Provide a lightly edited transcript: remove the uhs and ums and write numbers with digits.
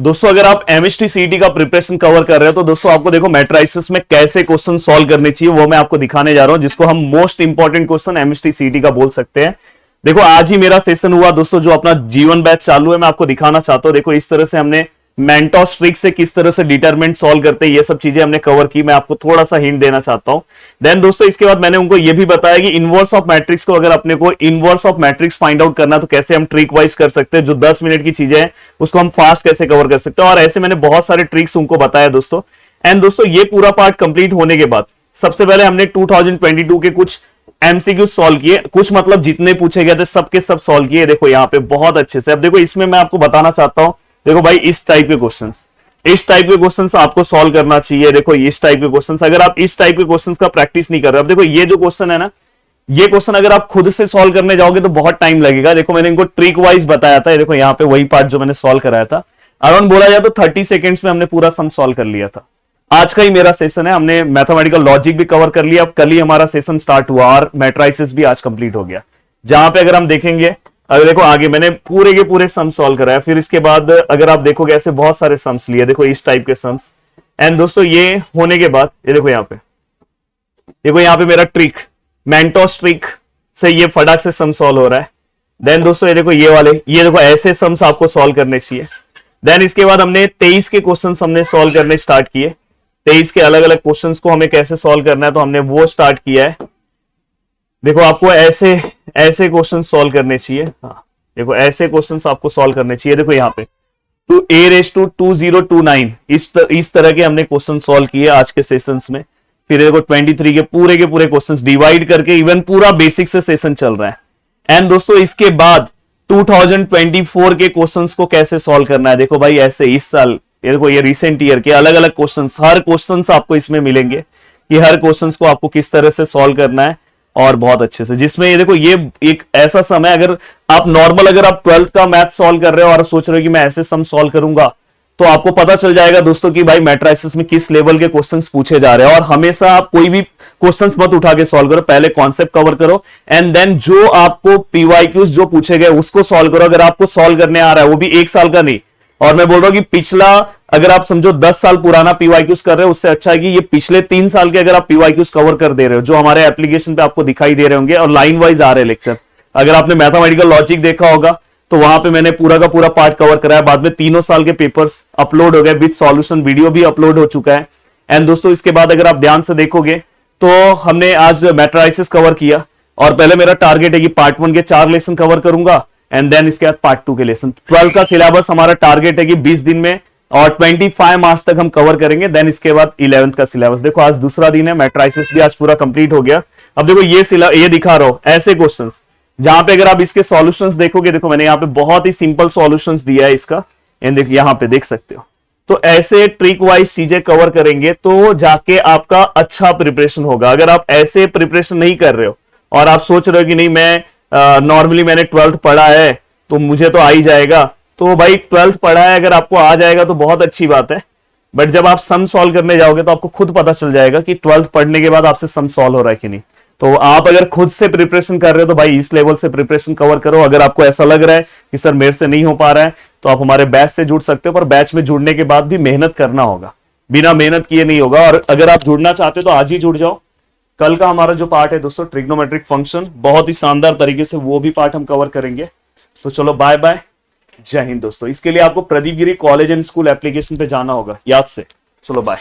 दोस्तों अगर आप एमएसटी सीईटी का प्रिपरेशन कवर कर रहे हो तो दोस्तों आपको देखो मैट्रिसेस में कैसे क्वेश्चन सॉल्व करने चाहिए वो मैं आपको दिखाने जा रहा हूं, जिसको हम most important question MST CET का बोल सकते हैं। देखो आज ही मेरा सेशन हुआ दोस्तों, जो अपना जीवन बैच चालू है, मैं आपको दिखाना चाहता हूं। देखो इस तरह से हमने मेंटोस ट्रिक से किस तरह से डिटरमिनेंट सॉल्व करते हैं, ये सब चीजें हमने कवर की। मैं आपको थोड़ा सा हिंट देना चाहता हूं। देन दोस्तों इसके बाद मैंने उनको ये भी बताया कि इनवर्स ऑफ मैट्रिक्स को, अगर अपने को inverse of matrix find out करना तो कैसे हम ट्रिक वाइज कर सकते हैं। जो 10 मिनट की चीजें हैं उसको हम फास्ट कैसे कवर कर सकते हैं, और ऐसे मैंने बहुत सारे ट्रिक्स उनको बताया दोस्तों। एंड दोस्तों ये पूरा पार्ट कंप्लीट होने के बाद सबसे पहले हमने 2022 के कुछ एमसीक्यू सॉल्व किए, कुछ मतलब जितने पूछे गए थे सबके सब सॉल्व किए। देखो यहाँ पे बहुत अच्छे से। अब देखो इसमें मैं आपको बताना चाहता हूं, देखो भाई इस टाइप के क्वेश्चंस, इस टाइप के क्वेश्चंस आपको सॉल्व करना चाहिए। देखो इस टाइप के क्वेश्चंस, अगर आप इस टाइप के क्वेश्चंस का प्रैक्टिस नहीं कर रहे, अब देखो ये जो क्वेश्चन है ना, ये क्वेश्चन अगर आप खुद से सॉल्व करने जाओगे तो बहुत टाइम लगेगा। देखो मैंने इनको ट्रिक वाइज बताया था, देखो यहाँ पे वही पार्ट जो मैंने सॉल्व कराया था। अराउंड बोला जाए तो 30 सेकेंड्स में हमने पूरा सम सॉल्व कर लिया था। आज का ही मेरा सेशन है, हमने मैथमेटिकल लॉजिक भी कवर कर लिया। अब कल ही हमारा सेशन स्टार्ट हुआ और मैट्रिसेस भी आज कंप्लीट हो गया, जहां पे अगर हम देखेंगे, अगर देखो आगे मैंने पूरे के पूरे सम सॉल्व कराया। फिर इसके बाद अगर आप देखोगे ऐसे बहुत सारे सम्स लिए, देखो इस टाइप के सम्स। एंड दोस्तों ये होने के बाद ये देखो यहाँ पे, देखो यहाँ पे मेरा ट्रिक, मेंटोस ट्रिक से ये फटाक से सम सॉल्व हो रहा है। देन दोस्तों ये देखो ये वाले, ये देखो ऐसे सम्स आपको सॉल्व करने चाहिए। देन इसके बाद हमने 23 के क्वेश्चन हमने सॉल्व करने स्टार्ट किए। 23 के अलग अलग क्वेश्चंस को हमें कैसे सॉल्व करना है तो हमने वो स्टार्ट किया है। देखो आपको ऐसे ऐसे क्वेश्चन सॉल्व करने चाहिए। हाँ देखो ऐसे क्वेश्चंस आपको सॉल्व करने चाहिए। देखो यहाँ पे टू a raised to 2029 इस तरह के हमने क्वेश्चन सॉल्व किए आज के सेशंस में। फिर देखो 23 के पूरे क्वेश्चंस डिवाइड करके इवन पूरा बेसिक से सेशन चल रहा है। एंड दोस्तों इसके बाद 2024 के क्वेश्चंस को कैसे सॉल्व करना है, देखो भाई ऐसे इस साल, ये देखो ये रिसेंट ईयर के अलग अलग क्वेश्चंस, हर क्वेश्चंस आपको इसमें मिलेंगे कि हर क्वेश्चंस को आपको किस तरह से सॉल्व करना है और बहुत अच्छे से। जिसमें ये देखो ये एक ऐसा समय, अगर आप नॉर्मल अगर आप 12th का मैथ सॉल्व कर रहे हो और सोच रहे हो कि मैं ऐसे सम सॉल्व करूंगा, तो आपको पता चल जाएगा दोस्तों कि भाई मैट्रिसेस में किस लेवल के क्वेश्चंस पूछे जा रहे हैं। और हमेशा आप कोई भी क्वेश्चंस मत उठा के सॉल्व करो, पहले कॉन्सेप्ट कवर करो एंड देन जो आपको पीवाईक्यूज जो पूछे गए उसको सॉल्व करो। अगर आपको सॉल्व करने आ रहा है, वो भी 1 साल का नहीं, और मैं बोल रहा हूं कि पिछला अगर आप समझो 10 साल पुराना पीवाईक्यूज कर रहे हो, उससे अच्छा है कि ये पिछले 3 साल के अगर आप पीवाईक्यूज कवर कर दे रहे हो, जो हमारे एप्लीकेशन पे आपको दिखाई दे रहे होंगे और लाइन वाइज आ रहे हैं लेक्चर। अगर आपने मैथमेटिकल लॉजिक देखा होगा तो वहां पे मैंने पूरा का पूरा पार्ट कवर कराया। बाद में 3 साल के पेपर्स अपलोड हो गए विद सॉल्यूशन, वीडियो भी अपलोड हो चुका है। एंड दोस्तों इसके बाद अगर आप ध्यान से देखोगे तो हमने आज मैट्रिसेस कवर किया, और पहले मेरा टारगेट है कि पार्ट 1 के 4 लेसन कवर करूंगा एंड देन इसके बाद पार्ट 2 के लेसन। 12 का सिलेबस हमारा टारगेट है कि 20 दिन में और 25 मार्च तक हम कवर करेंगे। देन इसके बाद 11th का सिलेबस। देखो आज दूसरा दिन है, मैट्रिसेस भी आज पूरा कंप्लीट हो गया। अब देखो ये दिखा रहा हूं ऐसे क्वेश्चंस, जहां पे अगर आप इसके सॉल्यूशंस देखोगे, देखो मैंने यहाँ पे बहुत ही सिंपल सॉल्यूशंस दिया है इसका, एंड देखो यहाँ पे देख सकते हो। तो ऐसे ट्रिक वाइज चीजें कवर करेंगे तो जाके आपका अच्छा प्रिपरेशन होगा। अगर आप ऐसे प्रिपरेशन नहीं कर रहे हो और आप सोच रहे हो कि नहीं मैं नॉर्मली मैंने 12th पढ़ा है तो मुझे तो आ ही जाएगा, तो भाई 12th पढ़ा है अगर आपको आ जाएगा तो बहुत अच्छी बात है। बट जब आप सम सॉल्व करने जाओगे तो आपको खुद पता चल जाएगा कि 12th पढ़ने के बाद आपसे सम सॉल्व हो रहा है कि नहीं। तो आप अगर खुद से प्रिपरेशन कर रहे हो तो भाई इस लेवल से प्रिपरेशन कवर करो। अगर आपको ऐसा लग रहा है कि सर मेरे से नहीं हो पा रहा है तो आप हमारे बैच से जुड़ सकते हो, पर बैच में जुड़ने के बाद भी मेहनत करना होगा, बिना मेहनत किए नहीं होगा। और अगर आप जुड़ना चाहते हो तो आज ही जुड़ जाओ। कल का हमारा जो पार्ट है दोस्तों ट्रिग्नोमेट्रिक फंक्शन, बहुत ही शानदार तरीके से वो भी पार्ट हम कवर करेंगे। तो चलो बाय बाय, जय हिंद दोस्तों। इसके लिए आपको प्रदीप गिरी कॉलेज एंड स्कूल एप्लीकेशन पे जाना होगा याद से। चलो बाय।